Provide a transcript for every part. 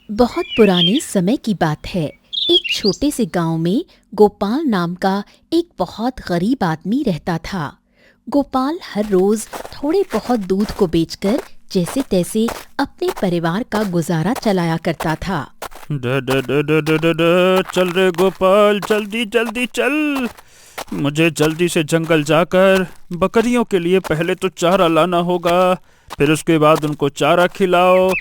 बहुत पुराने समय की बात है। एक छोटे से गांव में गोपाल नाम का एक बहुत गरीब आदमी रहता था। गोपाल हर रोज थोड़े बहुत दूध को बेचकर जैसे तैसे अपने परिवार का गुजारा चलाया करता था। चल रे गोपाल, जल्दी जल्दी चल। मुझे जल्दी से जंगल जाकर बकरियों के लिए पहले तो चारा लाना होगा, फिर उसके बाद उनको चारा खिलाओ,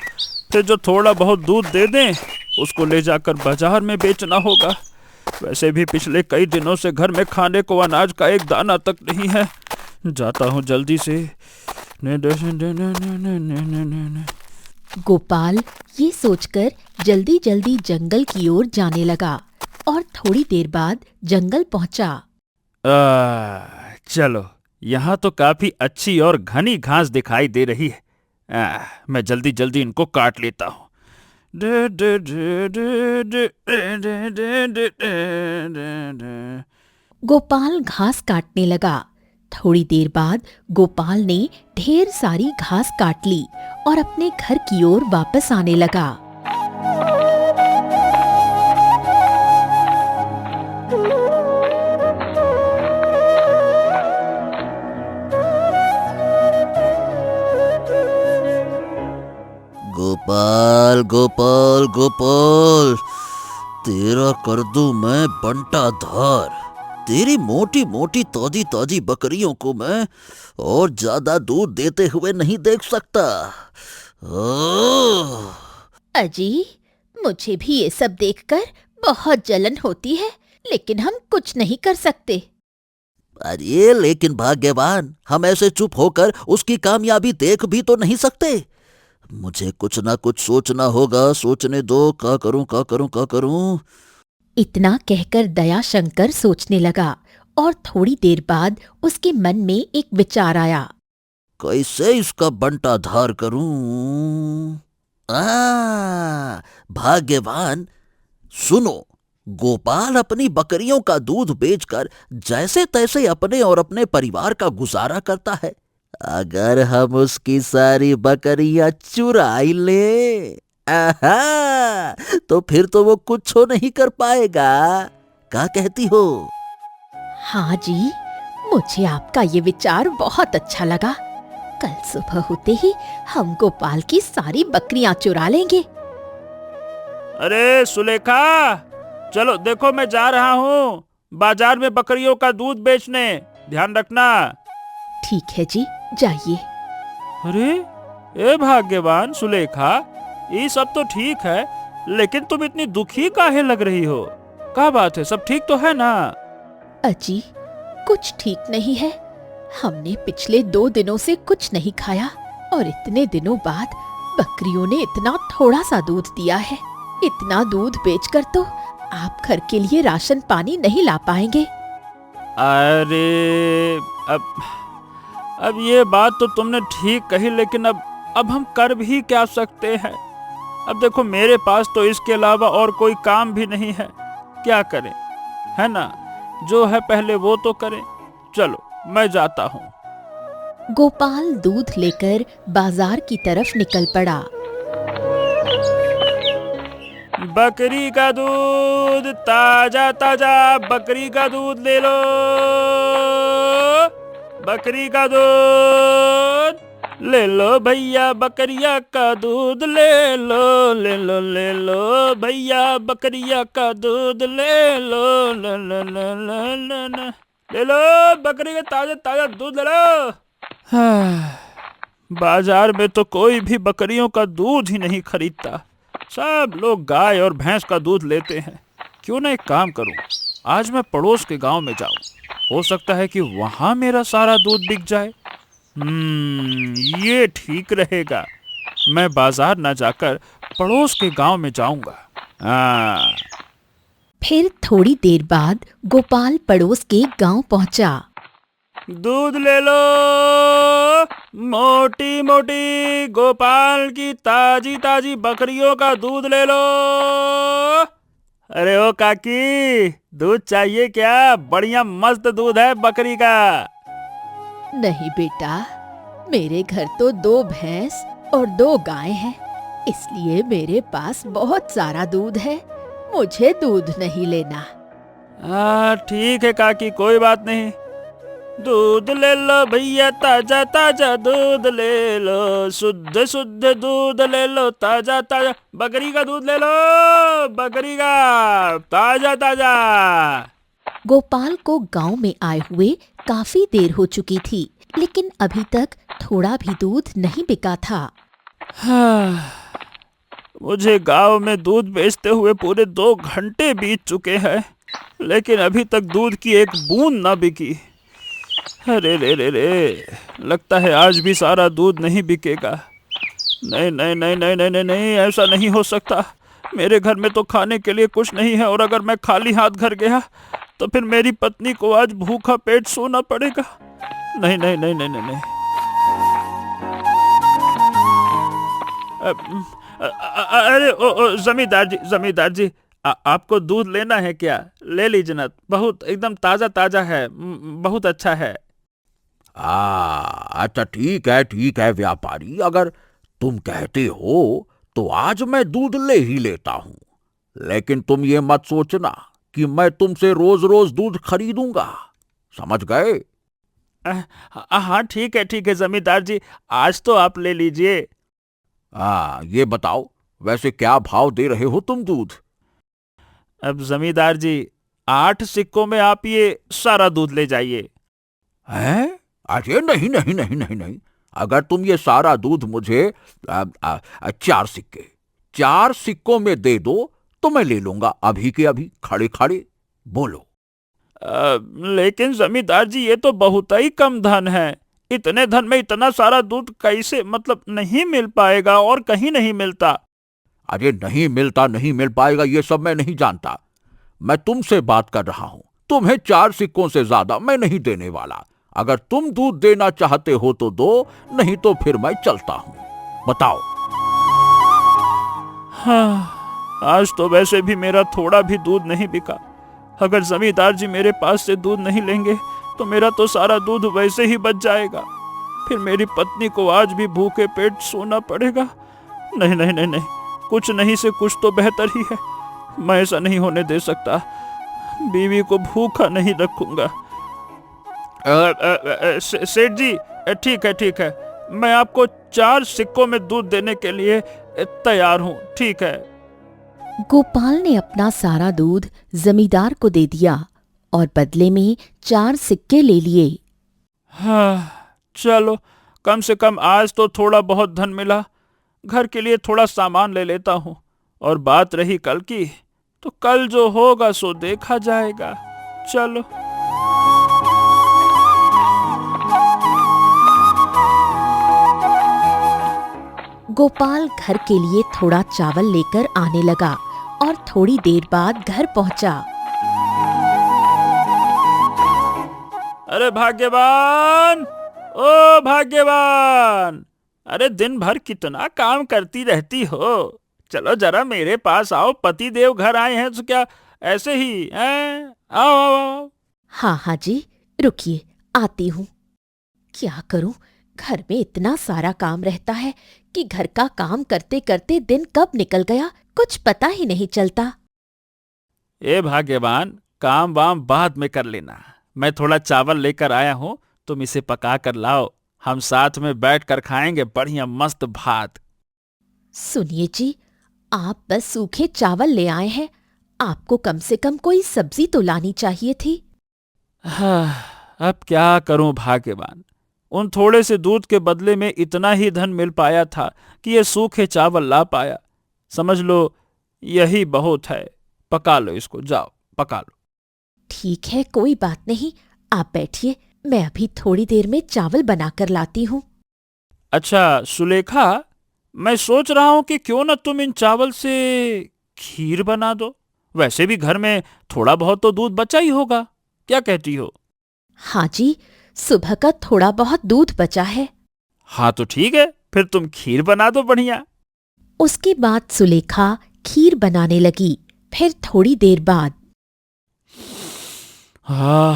फिर जो थोड़ा बहुत दूध दे दें उसको ले जाकर बाजार में बेचना होगा। वैसे भी पिछले कई दिनों से घर में खाने को अनाज का एक दाना तक नहीं है। जाता हूँ जल्दी से। गोपाल ये सोचकर जल्दी जल्दी जंगल की ओर जाने लगा और थोड़ी देर बाद जंगल पहुंचा। चलो, यहाँ तो काफी अच्छी और घनी घास दिखाई दे रही है। मैं जल्दी जल्दी इनको काट लेता हूँ। गोपाल घास काटने लगा। थोड़ी देर बाद गोपाल ने ढेर सारी घास काट ली और अपने घर की ओर वापस आने लगा। गोपाल गोपाल गोपाल, तेरा कर दूं मैं बंटा धार। तेरी मोटी मोटी ताजी ताजी बकरियों को मैं और ज्यादा दूध देते हुए नहीं देख सकता। ओह! अजी, मुझे भी ये सब देखकर बहुत जलन होती है, लेकिन हम कुछ नहीं कर सकते। अरे लेकिन भाग्यवान, हम ऐसे चुप होकर उसकी कामयाबी देख भी तो नहीं सकते। मुझे कुछ ना कुछ सोचना होगा। सोचने दो, क्या करूं क्या करूं क्या करूं। इतना कहकर दया शंकर सोचने लगा और थोड़ी देर बाद उसके मन में एक विचार आया। कैसे इसका बंटा धार करूं? भाग्यवान, सुनो। गोपाल अपनी बकरियों का दूध बेचकर जैसे तैसे अपने और अपने परिवार का गुजारा करता है। अगर हम उसकी सारी बकरियां चुराई ले, तो फिर तो वो कुछ नहीं कर पाएगा। क्या कहती हो? हाँ जी, मुझे आपका ये विचार बहुत अच्छा लगा। कल सुबह होते ही हम गोपाल की सारी बकरियां चुरा लेंगे। अरे सुलेखा, चलो देखो, मैं जा रहा हूँ बाजार में बकरियों का दूध बेचने। ध्यान रखना। ठीक है जी, जाइए। अरे ए भाग्यवान सुलेखा, ये सब तो ठीक है, लेकिन तुम इतनी दुखी काहे लग रही हो? क्या बात है, सब ठीक तो है ना? अजी, कुछ ठीक नहीं है। हमने पिछले 2 दिनों से कुछ नहीं खाया और इतने दिनों बाद बकरियों ने इतना थोड़ा सा दूध दिया है। इतना दूध बेचकर तो आप घर के लिए राशन पानी नहीं ला पाएंगे। अरे अब ये बात तो तुमने ठीक कही, लेकिन अब हम कर भी क्या सकते हैं? अब देखो, मेरे पास तो इसके अलावा और कोई काम भी नहीं है। क्या करें, है ना? जो है पहले वो तो करें। चलो, मैं जाता हूँ। गोपाल दूध लेकर बाजार की तरफ निकल पड़ा। बकरी का दूध ताजा ताजा, बकरी का दूध ले लो। बकरी का दूध ले लो भैया, बकरिया का दूध ले लो, ले लो ले लो भैया, बकरिया का दूध ले लो, ले लो ले लो ले लो ले लो, बकरी का ताजा ताजा दूध ले लो। बाजार में तो कोई भी बकरियों का दूध ही नहीं खरीदता। सब लोग गाय और भैंस का दूध लेते हैं। क्यों ना एक काम करूं, आज मैं पड़ोस के गांव में जाऊं। हो सकता है कि वहां मेरा सारा दूध बिक जाए। ये ठीक रहेगा। मैं बाजार ना जाकर पड़ोस के गांव में जाऊंगा। फिर थोड़ी देर बाद गोपाल पड़ोस के गांव पहुंचा। दूध ले लो, मोटी मोटी गोपाल की ताजी ताजी बकरियों का दूध ले लो। अरे ओ काकी, दूध चाहिए क्या? बढ़िया मस्त दूध है बकरी का। नहीं बेटा, मेरे घर तो 2 भैंस और 2 गाय हैं। इसलिए मेरे पास बहुत सारा दूध है। मुझे दूध नहीं लेना। ठीक है काकी, कोई बात नहीं। दूध ले लो भैया, ताजा ताजा दूध ले लो, शुद्ध शुद्ध दूध ले लो, ताजा ताजा। बकरी का दूध ले लो, बकरी का, ताजा ताजा। गोपाल को गांव में आए हुए काफी देर हो चुकी थी, लेकिन अभी तक थोड़ा भी दूध नहीं बिका था। मुझे गांव में दूध बेचते हुए पूरे 2 घंटे बीत चुके हैं, लेकिन अभी तक दूध की एक बूंद ना बिकी। अरे रे रे रे, लगता है आज भी सारा दूध नहीं बिकेगा। नहीं नहीं नहीं नहीं नहीं नहीं नहीं, ऐसा नहीं हो सकता। मेरे घर में तो खाने के लिए कुछ नहीं है, और अगर मैं खाली हाथ घर गया तो फिर मेरी पत्नी को आज भूखा पेट सोना पड़ेगा। नहीं नहीं नहीं नहीं नहीं, नहीं। अरे जमींदार जी, आपको दूध लेना है क्या? ले लीजिए ना, बहुत एकदम ताजा ताजा है, बहुत अच्छा है। अच्छा ठीक है व्यापारी, अगर तुम कहते हो तो आज मैं दूध ले ही लेता हूं, लेकिन तुम ये मत सोचना कि मैं तुमसे रोज रोज दूध खरीदूंगा, समझ गए? हाँ ठीक है जमींदार जी, आज तो आप ले लीजिए। ये बताओ, वैसे क्या भाव दे रहे हो तुम दूध? अब जमींदार जी, 8 सिक्कों में आप ये सारा दूध ले जाइए। हैं? अरे नहीं नहीं नहीं नहीं नहीं, अगर तुम ये सारा दूध मुझे 4 सिक्कों में दे दो तो मैं ले लूंगा, अभी के अभी, खड़े खड़े। बोलो। लेकिन जमींदार जी, ये तो बहुत ही कम धन है। इतने धन में इतना सारा दूध कैसे, मतलब नहीं मिल पाएगा, और कहीं नहीं मिलता। अरे नहीं मिल पाएगा ये सब मैं नहीं जानता, मैं तुमसे बात कर रहा हूं। तुम्हें 4 सिक्कों से ज्यादा मैं नहीं देने वाला। अगर तुम दूध देना चाहते हो तो दो, नहीं तो फिर मैं चलता हूं। बताओ। हाँ, आज तो वैसे भी मेरा थोड़ा भी दूध नहीं बिका। अगर जमींदार जी मेरे पास से दूध नहीं लेंगे तो मेरा तो सारा दूध वैसे ही बच जाएगा। फिर मेरी पत्नी को आज भी भूखे पेट सोना पड़ेगा। नहीं नहीं नहीं नहीं, कुछ नहीं से कुछ तो बेहतर ही है। मैं ऐसा नहीं होने दे सकता, बीवी को भूखा नहीं रखूंगा। सेठ जी, ठीक है, मैं आपको 4 सिक्कों में दूध देने के लिए तैयार हूँ, ठीक है। गोपाल ने अपना सारा दूध जमींदार को दे दिया और बदले में 4 सिक्के ले लिए। हाँ, चलो, कम से कम आज तो थोड़ा बहुत धन मिला। घर के लिए थोड़ा सामान ले लेता हूँ, और बात रही कल की, तो कल जो होगा सो देखा जाएगा। चलो। गोपाल घर के लिए थोड़ा चावल लेकर आने लगा और थोड़ी देर बाद घर पहुंचा। अरे भाग्यवान, ओ भाग्यवान, अरे दिन भर कितना काम करती रहती हो। चलो जरा मेरे पास आओ, पति देव घर आए हैं तो क्या ऐसे ही हैं? आओ आओ आओ। हाँ जी, रुकिए, आती हूँ। क्या करूँ, घर में इतना सारा काम रहता है कि घर का काम करते करते दिन कब निकल गया कुछ पता ही नहीं चलता। ए भाग्यवान, काम वाम बाद में कर लेना। मैं थोड़ा चावल लेकर आया हूँ, तुम इसे पका कर लाओ, हम साथ में बैठ कर खाएंगे बढ़िया मस्त भात। सुनिए जी, आप बस सूखे चावल ले आए हैं, आपको कम से कम कोई सब्जी तो लानी चाहिए थी। हाँ, अब क्या करूं भाग्यवान, उन थोड़े से दूध के बदले में इतना ही धन मिल पाया था कि ये सूखे चावल ला पाया। समझ लो यही बहुत है। पका लो इसको, जाओ पका लो। ठीक है, कोई बात नहीं, आप बैठिए, मैं अभी थोड़ी देर में चावल बनाकर लाती हूँ। अच्छा सुलेखा, मैं सोच रहा हूं कि क्यों न तुम इन चावल से खीर बना दो। वैसे भी घर में थोड़ा बहुत तो दूध बचा ही होगा, क्या कहती हो? हाँ जी, सुबह का थोड़ा बहुत दूध बचा है। हाँ तो ठीक है, फिर तुम खीर बना दो बढ़िया। उसके बाद सुलेखा खीर बनाने लगी। फिर थोड़ी देर बाद हा,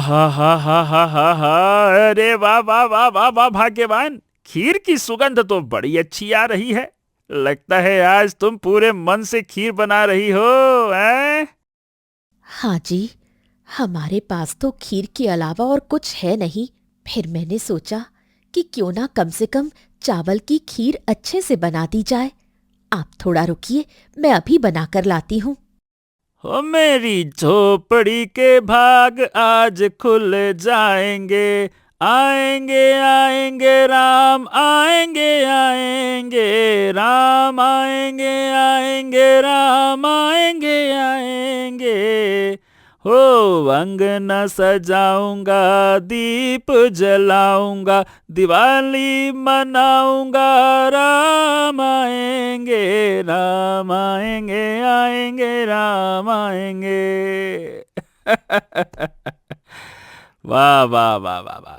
अरे वाह वाह वाह वाह वाह भाग्यवान, खीर की सुगंध तो बड़ी अच्छी आ रही है। लगता है आज तुम पूरे मन से खीर बना रही हो, हैं? हाँ जी, हमारे पास तो खीर के अलावा और कुछ है नहीं। फिर मैंने सोचा कि क्यों ना कम से कम चावल की खीर अच्छे से बना दी जाए। आप थोड़ा रुकिए, मैं अभी बनाकर लाती हूँ। हो मेरी झोपड़ी के भाग आज खुल जाएंगे, आएंगे आएंगे राम, आएंगे आएंगे राम, आएंगे आएंगे राम, आएंगे आएंगे। हो अंगना सजाऊंगा, दीप जलाऊंगा, दिवाली मनाऊंगा, राम आएंगे, राम आएंगे, आएंगे राम आएंगे। वाह वाह वाह वाह वाह,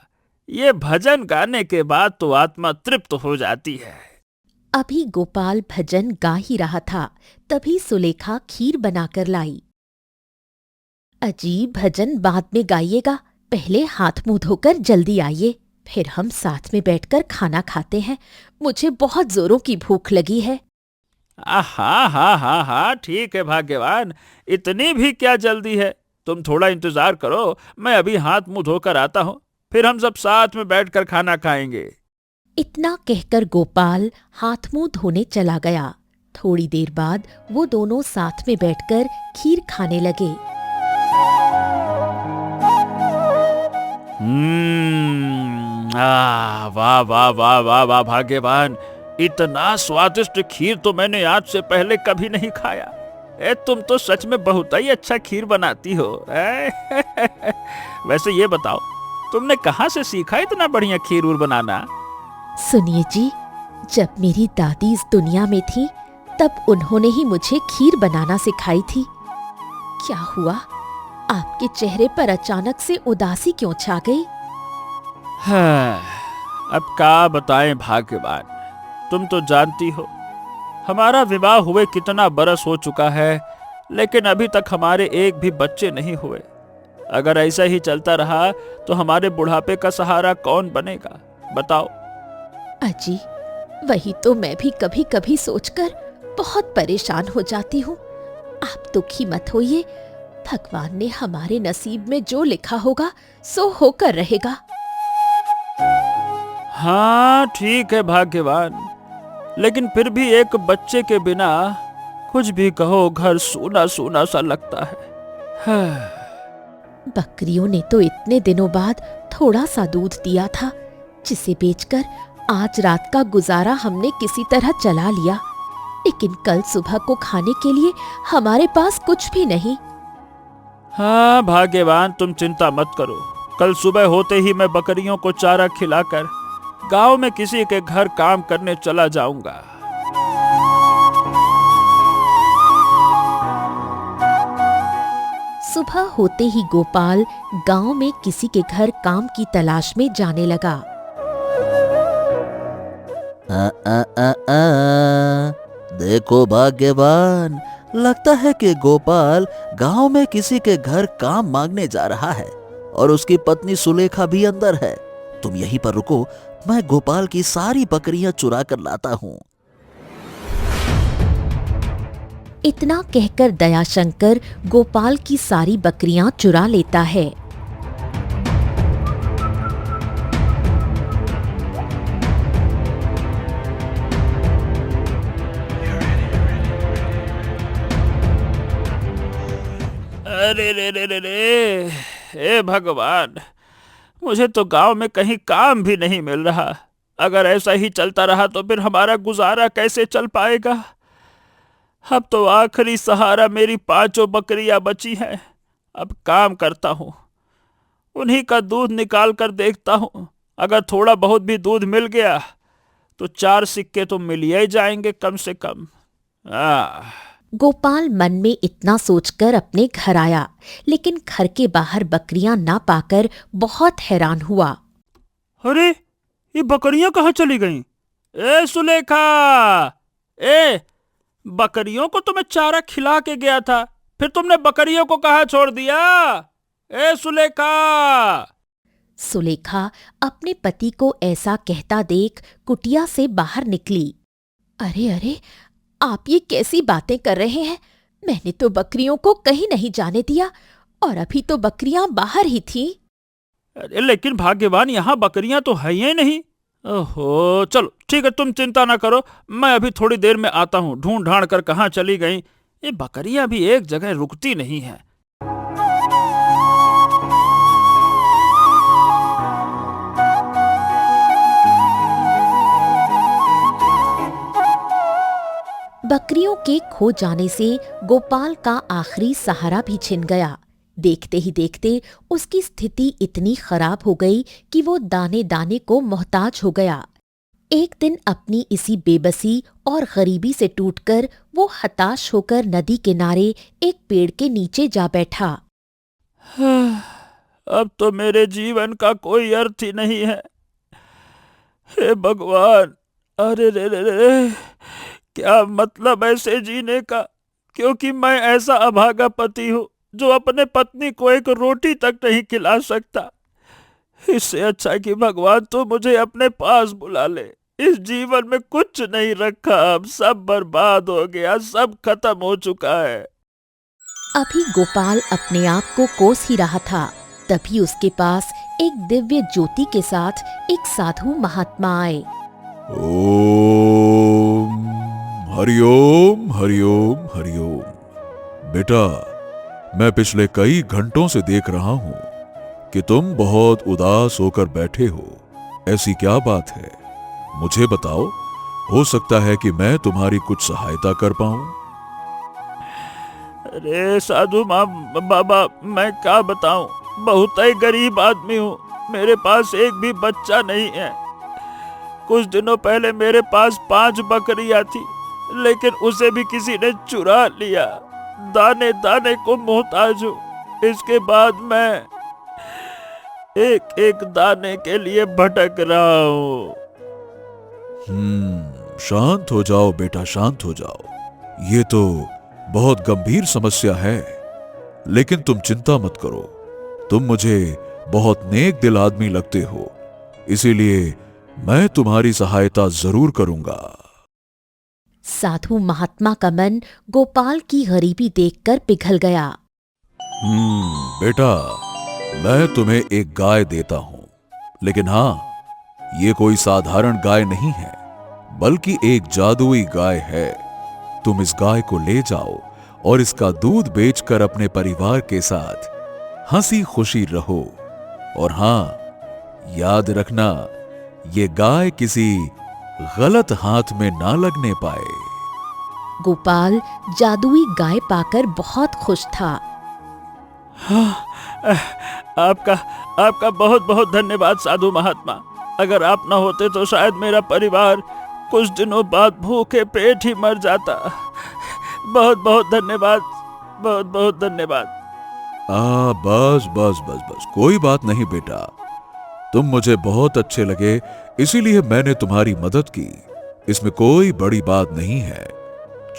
ये भजन गाने के बाद तो आत्मा तृप्त हो जाती है। अभी गोपाल भजन गा ही रहा था, तभी सुलेखा खीर बनाकर लाई। अजीब, भजन बाद में गाइएगा, पहले हाथ मुंह धोकर जल्दी आइए, फिर हम साथ में बैठकर खाना खाते हैं। मुझे बहुत जोरों की भूख लगी है। हाँ हाँ हाँ हाँ, ठीक है भाग्यवान, इतनी भी क्या जल्दी है? तुम थोड़ा इंतजार करो, मैं अभी हाथ मुंह धोकर आता हूँ, फिर हम सब साथ में बैठकर खाना खाएंगे। इतना कहकर गोपाल हाथ मुंह धोने चला गया। थोड़ी देर बाद वो दोनों साथ में बैठकर खीर खाने लगे। वाह वाह वाह वाह वाह भाग्यवान, इतना स्वादिष्ट खीर तो मैंने आज से पहले कभी नहीं खाया। तुम तो सच में बहुत ही अच्छा खीर बनाती हो। वैसे ये बताओ, तुमने कहाँ से सीखा इतना बढ़िया खीर उर बनाना? सुनिए जी, जब मेरी दादी इस दुनिया में थी तब उन्होंने ही मुझे खीर बनाना सिखाई थी। क्या हुआ, आपके चेहरे पर अचानक से उदासी क्यों छा गई? हाँ, अब क्या बताएं भाग्यवान, तुम तो जानती हो हमारा विवाह हुए कितना बरस हो चुका है, लेकिन अभी तक हमारे एक भी बच्चे नहीं हुए। अगर ऐसा ही चलता रहा तो हमारे बुढ़ापे का सहारा कौन बनेगा, बताओ? अजी, वही तो मैं भी कभी कभी सोचकर बहुत परेशान हो जाती हूँ। आप दुखी मत होइए, भगवान ने हमारे नसीब में जो लिखा होगा सो होकर रहेगा। हाँ ठीक है भाग्यवान, लेकिन फिर भी एक बच्चे के बिना कुछ भी कहो घर सूना सूना सा लगता है। बकरियों ने तो इतने दिनों बाद थोड़ा सा दूध दिया था, जिसे बेचकर आज रात का गुजारा हमने किसी तरह चला लिया, लेकिन कल सुबह को खाने के लिए हमारे पास कुछ भी नहीं। हाँ भाग्यवान, तुम चिंता मत करो, कल सुबह होते ही मैं बकरियों को चारा खिलाकर गांव में किसी के घर काम करने चला जाऊंगा। सुबह होते ही गोपाल गांव में किसी के घर काम की तलाश में जाने लगा। देखो भाग्यवान, लगता है कि गोपाल गांव में किसी के घर काम मांगने जा रहा है और उसकी पत्नी सुलेखा भी अंदर है। तुम यहीं पर रुको, मैं गोपाल की सारी बकरियां चुरा कर लाता हूँ। इतना कहकर दयाशंकर गोपाल की सारी बकरियां चुरा लेता है। अरे रे रे रे रे, हे भगवान, मुझे तो गांव में कहीं काम भी नहीं मिल रहा। अगर ऐसा ही चलता रहा तो फिर हमारा गुजारा कैसे चल पाएगा? अब तो आखिरी सहारा मेरी 5 बकरियां बची हैं। अब काम करता हूँ, उन्हीं का दूध निकाल कर देखता हूँ। अगर थोड़ा बहुत भी दूध मिल गया तो 4 सिक्के तो मिल ही जाएंगे कम से कम। गोपाल मन में इतना सोचकर अपने घर आया, लेकिन घर के बाहर बकरियां ना पाकर बहुत हैरान हुआ। अरे, ये बकरियां कहाँ चली गईं? ए सुलेखा, बकरियों को तो मैं चारा खिला के गया था, फिर तुमने बकरियों को कहाँ छोड़ दिया? ए सुलेखा! सुलेखा अपने पति को ऐसा कहता देख कुटिया से बाहर निकली। अरे अरे, आप ये कैसी बातें कर रहे हैं? मैंने तो बकरियों को कहीं नहीं जाने दिया और अभी तो बकरियां बाहर ही थीं। अरे लेकिन भाग्यवान, यहाँ बकरियां तो है ही नहीं। ओहो, चलो ठीक है, तुम चिंता ना करो, मैं अभी थोड़ी देर में आता हूँ। ढूंढ ढांड कर कहाँ चली गई। ये बकरियां भी एक जगह रुकती नहीं है। बकरियों के खो जाने से गोपाल का आखिरी सहारा भी छिन गया। देखते ही देखते उसकी स्थिति इतनी खराब हो गई कि वो दाने दाने को मोहताज हो गया। एक दिन अपनी इसी बेबसी और गरीबी से टूटकर वो हताश होकर नदी किनारे एक पेड़ के नीचे जा बैठा। अब तो मेरे जीवन का कोई अर्थ ही नहीं है। हे भगवान, अरे रे रे रे, क्या मतलब ऐसे जीने का? क्योंकि मैं ऐसा अभागा पति हूँ जो अपने पत्नी को एक रोटी तक नहीं खिला सकता। इससे अच्छा कि भगवान तो मुझे अपने पास बुला ले। इस जीवन में कुछ नहीं रखा, अब सब बर्बाद हो गया, सब खत्म हो चुका है। अभी गोपाल अपने आप को कोस ही रहा था, तभी उसके पास एक दिव्य ज्योति के साथ एक साधु महात्मा आए। ओम हरिओम हरिओम हरिओम। बेटा, मैं पिछले कई घंटों से देख रहा हूं कि तुम बहुत उदास होकर बैठे हो। ऐसी क्या बात है, मुझे बताओ। हो सकता है कि मैं तुम्हारी कुछ सहायता कर पाऊं। अरे साधु बाबा, मैं क्या बताऊं, बहुत ही गरीब आदमी हूँ। मेरे पास एक भी बच्चा नहीं है। कुछ दिनों पहले मेरे पास 5 बकरियां थी, लेकिन उसे भी किसी ने चुरा लिया। दाने दाने को मोहताज हूँ। इसके बाद मैं एक एक दाने के लिए भटक रहा हूँ। शांत हो जाओ बेटा, शांत हो जाओ। ये तो बहुत गंभीर समस्या है, लेकिन तुम चिंता मत करो। तुम मुझे बहुत नेक दिल आदमी लगते हो, इसीलिए मैं तुम्हारी सहायता जरूर करूंगा। साधु महात्मा का मन गोपाल की गरीबी देखकर पिघल गया। बेटा, मैं तुम्हें एक गाय देता हूं, लेकिन हां, ये कोई साधारण गाय नहीं है, बल्कि एक जादुई गाय है। तुम इस गाय को ले जाओ और इसका दूध बेचकर अपने परिवार के साथ हंसी खुशी रहो। और हां, याद रखना, ये गाय किसी गलत हाथ में ना लगने पाए। गोपाल जादुई गाय पाकर बहुत खुश था। आपका बहुत बहुत धन्यवाद साधु महात्मा। अगर आप न होते तो शायद मेरा परिवार कुछ दिनों बाद भूखे पेट ही मर जाता। बहुत बहुत धन्यवाद, बहुत बहुत धन्यवाद। बस बस बस बस, कोई बात नहीं बेटा। तुम मुझे बहुत अच्छे लगे, इसीलिए मैंने तुम्हारी मदद की। इसमें कोई बड़ी बात नहीं है।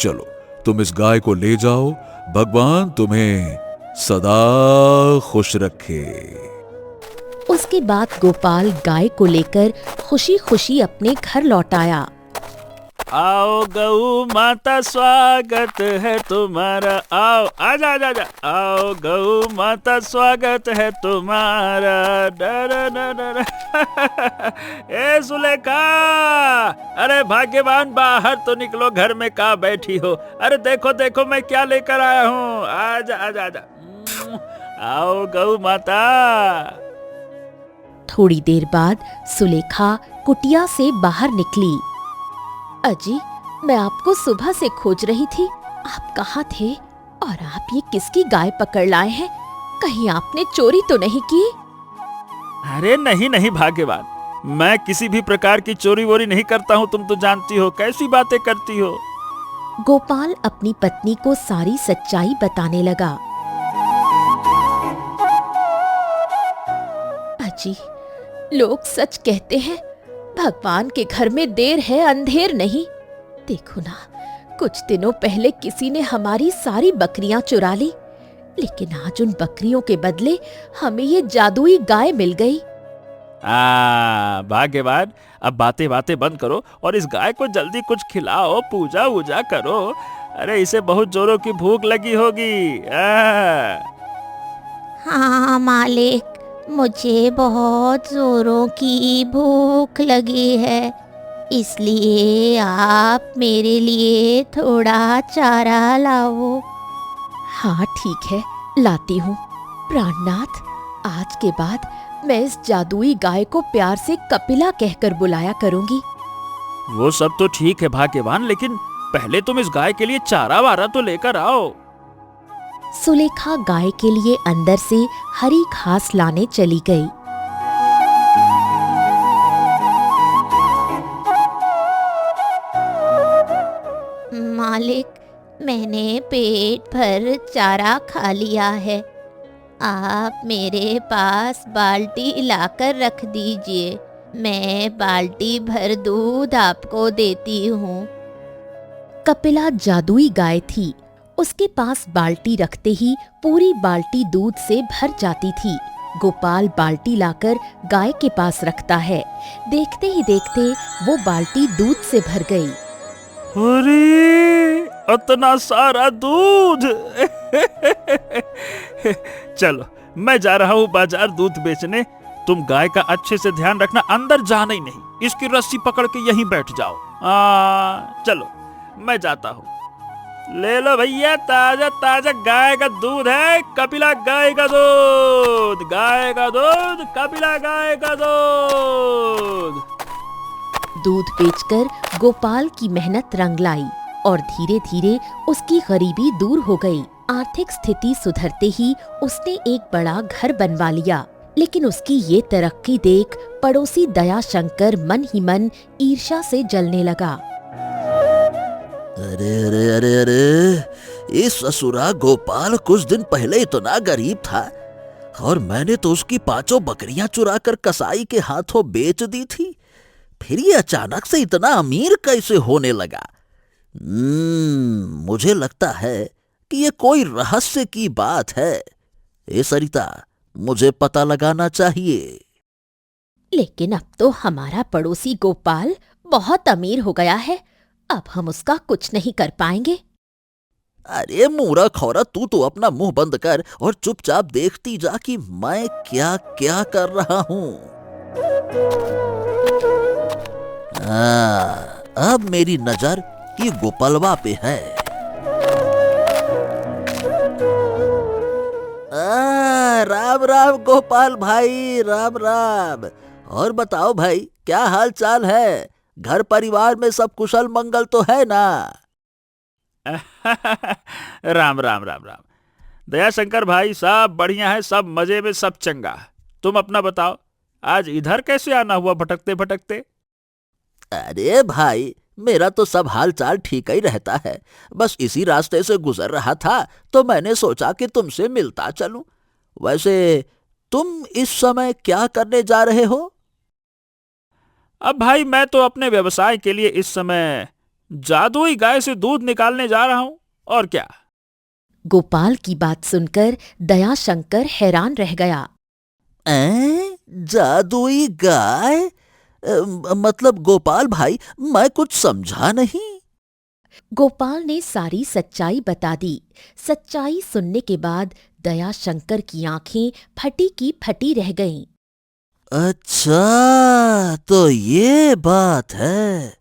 चलो, तुम इस गाय को ले जाओ। भगवान तुम्हें सदा खुश रखे। उसके बाद गोपाल गाय को लेकर खुशी खुशी अपने घर लौट आया। आओ गऊ माता, स्वागत है तुम्हारा। आओ, आजा आजा आजा। आओ गऊ माता, स्वागत है तुम्हारा। डर डर ए सुलेखा, अरे भाग्यवान, बाहर तो निकलो, घर में कहाँ बैठी हो? अरे देखो देखो मैं क्या लेकर आया हूँ। आजा आजा आजा। आओ गऊ माता। थोड़ी देर बाद सुलेखा कुटिया से बाहर निकली। अजी, मैं आपको सुबह से खोज रही थी। आप कहाँ थे? और आप ये किसकी गाय पकड़ लाए हैं? कहीं आपने चोरी तो नहीं की? अरे नहीं नहीं भाग्यवान, मैं किसी भी प्रकार की चोरी वोरी नहीं करता हूँ। तुम तो जानती हो, कैसी बातें करती हो। गोपाल अपनी पत्नी को सारी सच्चाई बताने लगा। अजी, लोग सच कहते हैं, भगवान के घर में देर है अंधेर नहीं। देखो ना, कुछ दिनों पहले किसी ने हमारी सारी बकरियां चुरा ली, लेकिन आज उन बकरियों के बदले हमें ये जादुई गाय मिल गई। भाग्यवान, अब बातें बातें बंद करो और इस गाय को जल्दी कुछ खिलाओ, पूजा वूजा करो। अरे इसे बहुत जोरों की भूख लगी होगी। हाँ मालिक, मुझे बहुत जोरों की भूख लगी है, इसलिए आप मेरे लिए थोड़ा चारा लाओ। हाँ ठीक है, लाती हूँ। प्राणनाथ, आज के बाद मैं इस जादुई गाय को प्यार से कपिला कहकर बुलाया करूंगी। वो सब तो ठीक है भाग्यवान, लेकिन पहले तुम इस गाय के लिए चारा वारा तो लेकर आओ। सुलेखा गाय के लिए अंदर से हरी घास लाने चली गई। मालिक, मैंने पेट भर चारा खा लिया है, आप मेरे पास बाल्टी लाकर रख दीजिए, मैं बाल्टी भर दूध आपको देती हूँ। कपिला जादुई गाय थी, उसके पास बाल्टी रखते ही पूरी बाल्टी दूध से भर जाती थी। गोपाल बाल्टी लाकर गाय के पास रखता है। देखते ही देखते वो बाल्टी दूध से भर गई। अरे इतना सारा दूध! चलो मैं जा रहा हूँ बाजार दूध बेचने। तुम गाय का अच्छे से ध्यान रखना, अंदर जाना ही नहीं, इसकी रस्सी पकड़ के यहीं बैठ जाओ। चलो मैं जाता हूँ। ले लो भैया, ताजा ताजा गाय का दूध है, कपिला गाय का दूध, गाय का दूध, कपिला गाय का दूध। दूध बेचकर गोपाल की मेहनत रंग लाई और धीरे धीरे उसकी गरीबी दूर हो गई। आर्थिक स्थिति सुधरते ही उसने एक बड़ा घर बनवा लिया। लेकिन उसकी ये तरक्की देख पड़ोसी दया शंकर मन ही मन ईर्ष्या से जलने लगा। अरे अरे अरे अरे, इस ससुरा गोपाल कुछ दिन पहले इतना गरीब था और मैंने तो उसकी 5 बकरियां चुरा कर कसाई के हाथों बेच दी थी। फिर ये अचानक से इतना अमीर कैसे होने लगा? मुझे लगता है कि ये कोई रहस्य की बात है। ए सरिता, मुझे पता लगाना चाहिए। लेकिन अब तो हमारा पड़ोसी गोपाल बहुत अमीर हो गया है, अब हम उसका कुछ नहीं कर पाएंगे। अरे मूर्ख औरत, तू तो अपना मुंह बंद कर और चुपचाप देखती जा कि मैं क्या क्या कर रहा हूं। अब मेरी नजर ये गोपालवा पे है। राम राम गोपाल भाई, राम राम। और बताओ भाई, क्या हाल चाल है? घर परिवार में सब कुशल मंगल तो है ना? राम राम राम राम। दया शंकर भाई, सब बढ़िया है, सब मजे में, सब चंगा। तुम अपना बताओ, आज इधर कैसे आना हुआ भटकते भटकते? अरे भाई, मेरा तो सब हाल चाल ठीक ही रहता है। बस इसी रास्ते से गुजर रहा था तो मैंने सोचा कि तुमसे मिलता चलूं। वैसे तुम इस समय क्या करने जा रहे हो? अब भाई, मैं तो अपने व्यवसाय के लिए इस समय जादुई गाय से दूध निकालने जा रहा हूं, और क्या। गोपाल की बात सुनकर दया शंकर हैरान रह गया। जादुई गाय? मतलब गोपाल भाई, मैं कुछ समझा नहीं। गोपाल ने सारी सच्चाई बता दी। सच्चाई सुनने के बाद दया शंकर की आंखें फटी की फटी रह गईं। अच्छा, तो ये बात है।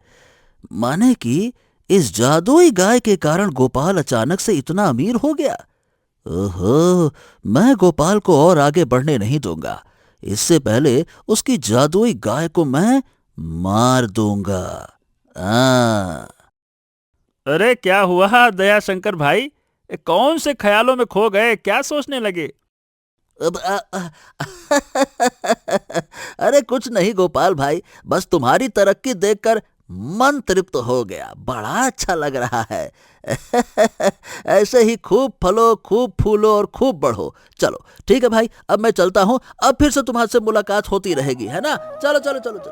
माने कि इस जादुई गाय के कारण गोपाल अचानक से इतना अमीर हो गया। ओहो, मैं गोपाल को और आगे बढ़ने नहीं दूंगा। इससे पहले उसकी जादुई गाय को मैं मार दूंगा। अरे क्या हुआ दया शंकर भाई, कौन से ख्यालों में खो गए, क्या सोचने लगे? अरे कुछ नहीं गोपाल भाई, बस तुम्हारी तरक्की देखकर मन तृप्त हो गया। बड़ा अच्छा लग रहा है। ऐसे ही खूब फलो, खूब फूलो और खूब बढ़ो। चलो ठीक है भाई, अब मैं चलता हूं। अब फिर से तुम्हारे से मुलाकात होती रहेगी, है ना? चलो चलो चलो चलो।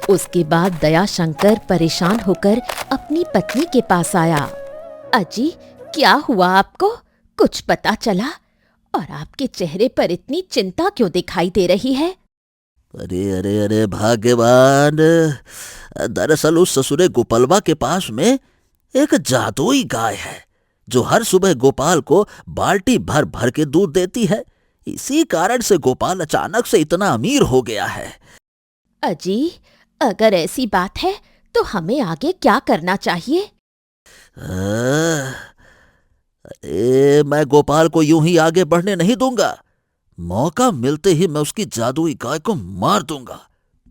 उसके बाद दया शंकर परेशान होकर अपनी पत्नी के पास आया। अजी, क्या हुआ आपको? कुछ पता चला? और आपके चेहरे पर इतनी चिंता क्यों दिखाई दे रही है? अरे अरे अरे भाग्यवान, दरअसल उस ससुरे गोपालवा के पास में एक जादुई गाय है जो हर सुबह गोपाल को बाल्टी भर भर के दूध देती है। इसी कारण से गोपाल अचानक से इतना अमीर हो गया है। अजी, अगर ऐसी बात है तो हमें आगे क्या करना चाहिए? अरे मैं गोपाल को यूं ही आगे बढ़ने नहीं दूंगा। मौका मिलते ही मैं उसकी जादुई गाय को मार दूंगा।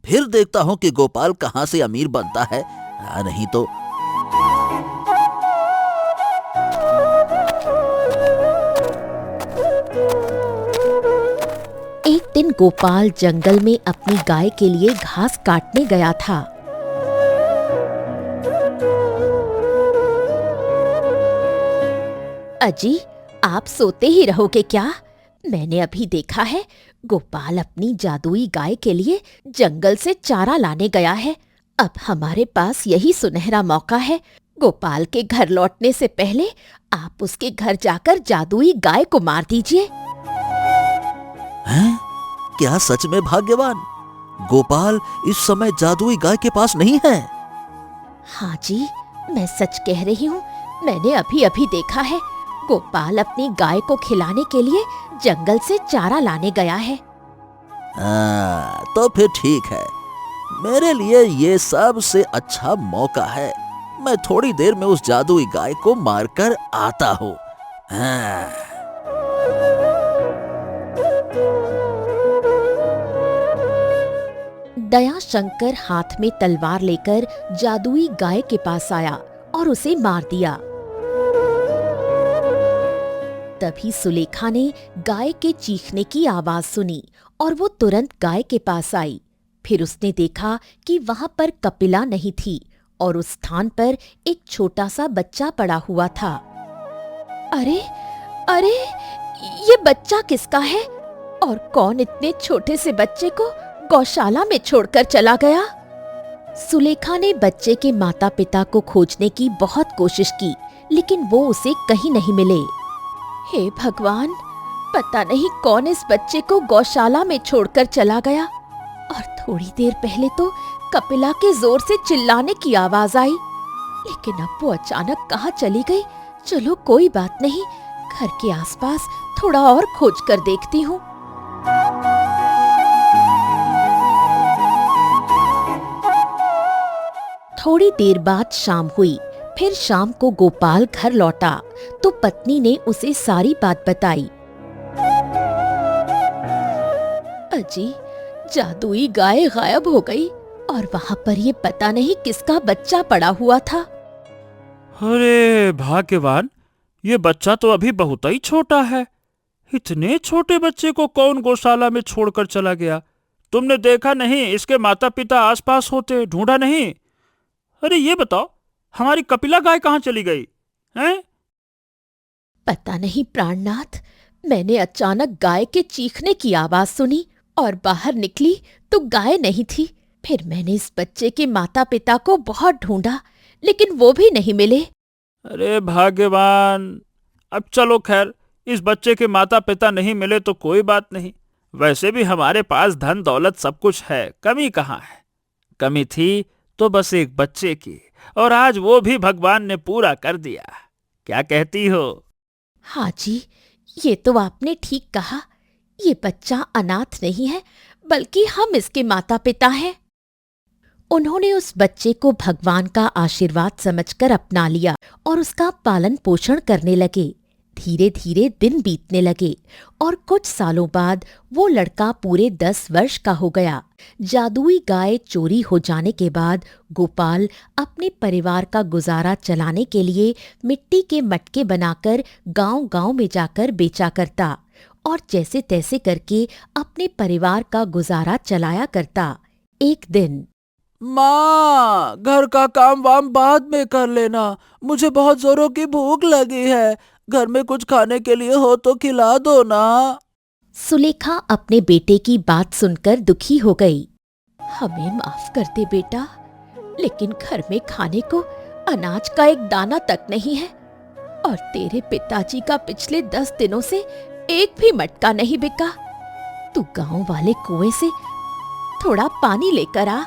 फिर देखता हूं कि गोपाल कहां से अमीर बनता है। नहीं तो एक दिन गोपाल जंगल में अपनी गाय के लिए घास काटने गया था। अजी, आप सोते ही रहोगे क्या? मैंने अभी देखा है गोपाल अपनी जादुई गाय के लिए जंगल से चारा लाने गया है। अब हमारे पास यही सुनहरा मौका है। गोपाल के घर लौटने से पहले आप उसके घर जाकर जादुई गाय को मार दीजिए। हैं? क्या सच में भाग्यवान? गोपाल इस समय जादुई गाय के पास नहीं है? हाँ जी, मैं सच कह रही हूँ। मैंने अभी अभी देखा है गोपाल अपनी गाय को खिलाने के लिए जंगल से चारा लाने गया है। तो फिर ठीक है। मेरे लिए ये सबसे अच्छा मौका है। मैं थोड़ी देर में उस जादुई गाय को मारकर आता हूँ। दया शंकर हाथ में तलवार लेकर जादुई गाय के पास आया और उसे मार दिया। तभी सुलेखा ने गाय के चीखने की आवाज सुनी और वो तुरंत गाय के पास आई। फिर उसने देखा कि वहां पर कपिला नहीं थी और उस स्थान पर एक छोटा सा बच्चा पड़ा हुआ था। अरे अरे, ये बच्चा किसका है और कौन इतने छोटे से बच्चे को गौशाला में छोड़कर चला गया? सुलेखा ने बच्चे के माता पिता को खोजने की बहुत कोशिश की, लेकिन वो उसे कहीं नहीं मिले। हे भगवान, पता नहीं कौन इस बच्चे को गौशाला में छोड़कर चला गया। और थोड़ी देर पहले तो कपिला के जोर से चिल्लाने की आवाज आई, लेकिन अब वो अचानक कहाँ चली गई? चलो कोई बात नहीं, घर के आसपास थोड़ा और खोज कर देखती हूँ। थोड़ी देर बाद शाम हुई। फिर शाम को गोपाल घर लौटा तो पत्नी ने उसे सारी बात बताई। अजी, जादुई गाय गायब हो गई और वहां पर ये पता नहीं किसका बच्चा पड़ा हुआ था। अरे भाग्यवान, ये बच्चा तो अभी बहुत ही छोटा है। इतने छोटे बच्चे को कौन गौशाला में छोड़कर चला गया? तुमने देखा नहीं इसके माता पिता आसपास होते? ढूंढा नहीं? अरे ये बताओ, हमारी कपिला गाय कहाँ चली गई हैं? पता नहीं प्राणनाथ, मैंने अचानक गाय के चीखने की आवाज सुनी और बाहर निकली तो गाय नहीं थी। फिर मैंने इस बच्चे के माता पिता को बहुत ढूंढा, लेकिन वो भी नहीं मिले। अरे भाग्यवान, अब चलो खैर, इस बच्चे के माता पिता नहीं मिले तो कोई बात नहीं। वैसे भी हमारे पास धन दौलत सब कुछ है, कमी कहाँ है? कमी थी तो बस एक बच्चे की, और आज वो भी भगवान ने पूरा कर दिया। क्या कहती हो? हाँ जी, ये तो आपने ठीक कहा। ये बच्चा अनाथ नहीं है, बल्कि हम इसके माता पिता हैं। उन्होंने उस बच्चे को भगवान का आशीर्वाद समझकर अपना लिया और उसका पालन पोषण करने लगे। धीरे धीरे दिन बीतने लगे और कुछ सालों बाद वो लड़का पूरे 10 वर्ष का हो गया। जादुई गाय चोरी हो जाने के बाद गोपाल अपने परिवार का गुजारा चलाने के लिए मिट्टी के मटके बनाकर गांव-गांव में जाकर बेचा करता और जैसे तैसे करके अपने परिवार का गुजारा चलाया करता। एक दिन, माँ, घर का काम वाम बाद में कर लेना, मुझे बहुत जोरों की भूख लगी है। घर में कुछ खाने के लिए हो तो खिला दो ना। सुलेखा अपने बेटे की बात सुनकर दुखी हो गई। हमें माफ कर दे बेटा, लेकिन घर में खाने को अनाज का एक दाना तक नहीं है और तेरे पिताजी का पिछले 10 दिनों से एक भी मटका नहीं बिका। तू गांव वाले कुएं से थोड़ा पानी लेकर आ,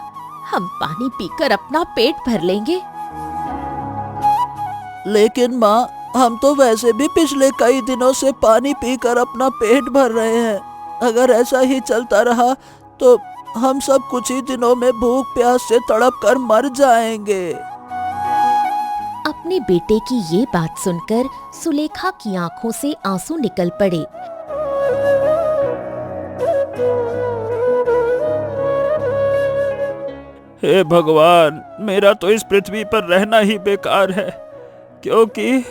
हम पानी पीकर अपना पेट भर लेंगे। लेकिन माँ, हम तो वैसे भी पिछले कई दिनों से पानी पीकर अपना पेट भर रहे हैं। अगर ऐसा ही चलता रहा तो हम सब कुछ ही दिनों में भूख प्यास से तड़प कर मर जाएंगे। अपने बेटे की ये बात सुनकर सुलेखा की आंखों से आंसू निकल पड़े। हे भगवान, मेरा तो इस पृथ्वी पर रहना ही बेकार है, क्योंकि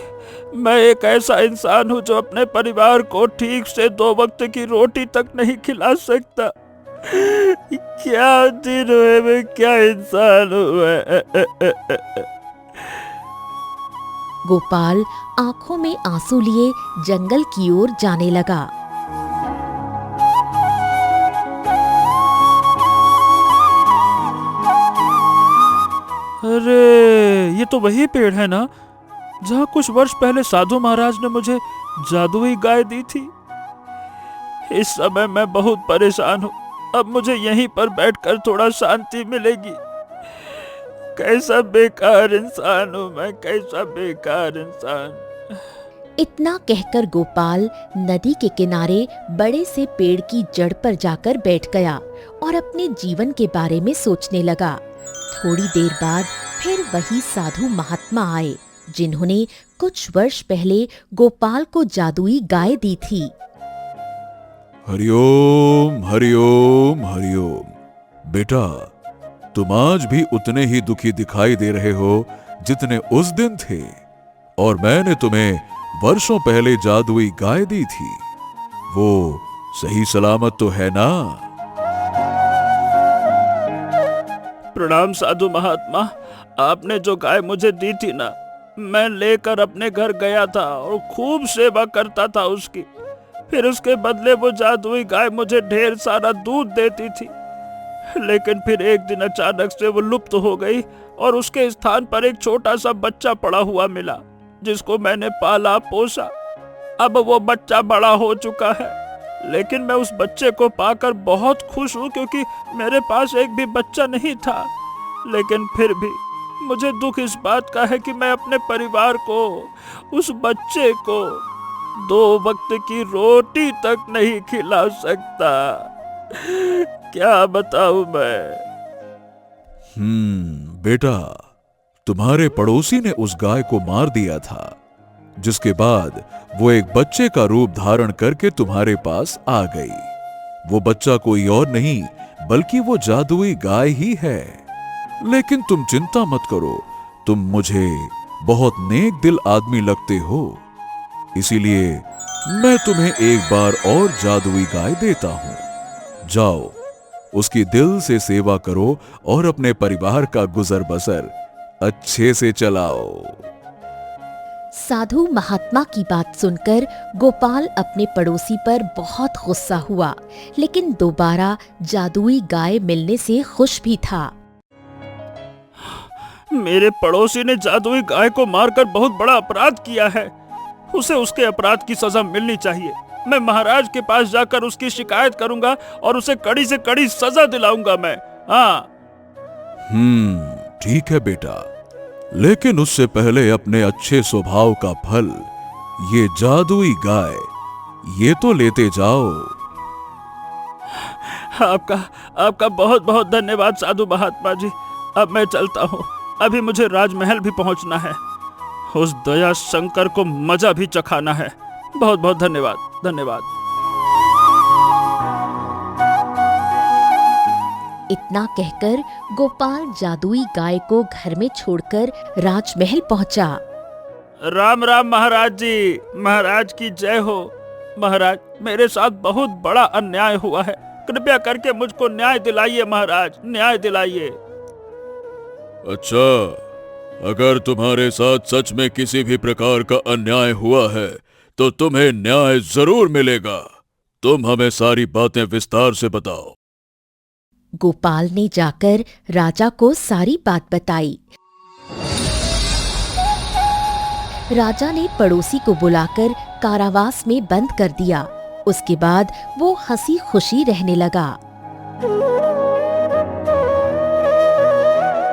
मैं एक ऐसा इंसान हूँ जो अपने परिवार को ठीक से 2 वक्त की रोटी तक नहीं खिला सकता। क्या दिन हुए, मैं क्या इंसान हूँ। गोपाल आंखों में आंसू लिए जंगल की ओर जाने लगा। अरे, ये तो वही पेड़ है ना जहाँ कुछ वर्ष पहले साधु महाराज ने मुझे जादुई गाय दी थी। इस समय मैं बहुत परेशान हूँ। अब मुझे यहीं पर बैठकर थोड़ा शांति मिलेगी। कैसा बेकार इंसान हूँ मैं, कैसा बेकार इंसान। इतना कहकर गोपाल नदी के किनारे बड़े से पेड़ की जड़ पर जाकर बैठ गया और अपने जीवन के बारे में सोचने लगा। थोड़ी देर बाद फिर वही साधु महात्मा आए जिन्होंने कुछ वर्ष पहले गोपाल को जादुई गाय दी थी। हरिओम हरिओम हरिओम। बेटा, तुम आज भी उतने ही दुखी दिखाई दे रहे हो जितने उस दिन थे, और मैंने तुम्हें वर्षों पहले जादुई गाय दी थी। वो सही सलामत तो है ना? प्रणाम साधु महात्मा। आपने जो गाय मुझे दी थी ना, मैं लेकर अपने घर गया था और खूब सेवा करता था उसकी। फिर उसके बदले वो जादुई गाय मुझे ढेर सारा दूध देती थी। लेकिन फिर एक दिन अचानक से वो लुप्त हो गई और उसके स्थान पर एक छोटा सा बच्चा पड़ा हुआ मिला, जिसको मैंने पाला पोसा। अब वो बच्चा बड़ा हो चुका है, लेकिन मैं उस बच्चे को पाकर बहुत खुश हूँ, क्योंकि मेरे पास एक भी बच्चा नहीं था। लेकिन फिर भी मुझे दुख इस बात का है कि मैं अपने परिवार को, उस बच्चे को 2 वक्त की रोटी तक नहीं खिला सकता। क्या बताऊं मैं। बेटा, तुम्हारे पड़ोसी ने उस गाय को मार दिया था, जिसके बाद वो एक बच्चे का रूप धारण करके तुम्हारे पास आ गई। वो बच्चा कोई और नहीं बल्कि वो जादुई गाय ही है। लेकिन तुम चिंता मत करो, तुम मुझे बहुत नेक दिल आदमी लगते हो, इसीलिए मैं तुम्हें एक बार और जादुई गाय देता हूं। जाओ, उसकी दिल से सेवा करो और अपने परिवार का गुजर बसर अच्छे से चलाओ। साधु महात्मा की बात सुनकर गोपाल अपने पड़ोसी पर बहुत गुस्सा हुआ, लेकिन दोबारा जादुई गाय मिलने से खुश भी था। मेरे पड़ोसी ने जादुई गाय को मारकर बहुत बड़ा अपराध किया है। उसे उसके अपराध की सजा मिलनी चाहिए। मैं महाराज के पास जाकर उसकी शिकायत करूंगा और उसे कड़ी से कड़ी सजा दिलाऊंगा मैं। हाँ। ठीक है बेटा, लेकिन उससे पहले अपने अच्छे स्वभाव का फल, ये जादुई गाय, ये तो लेते जाओ। आपका बहुत बहुत धन्यवाद साधु महात्मा जी। अब मैं चलता हूँ। अभी मुझे राजमहल भी पहुँचना है। उस दया शंकर को मजा भी चखाना है। बहुत बहुत धन्यवाद, धन्यवाद। इतना कहकर गोपाल जादुई गाय को घर में छोड़कर राजमहल पहुंचा। राम राम महाराज जी। महाराज की जय हो। महाराज, मेरे साथ बहुत बड़ा अन्याय हुआ है। कृपया करके मुझको न्याय दिलाइए महाराज, न्याय दिलाइए। अच्छा, अगर तुम्हारे साथ सच में किसी भी प्रकार का अन्याय हुआ है तो तुम्हें न्याय जरूर मिलेगा। तुम हमें सारी बातें विस्तार से बताओ। गोपाल ने जाकर राजा को सारी बात बताई। राजा ने पड़ोसी को बुलाकर कारावास में बंद कर दिया उसके बाद वो हंसी खुशी रहने लगा।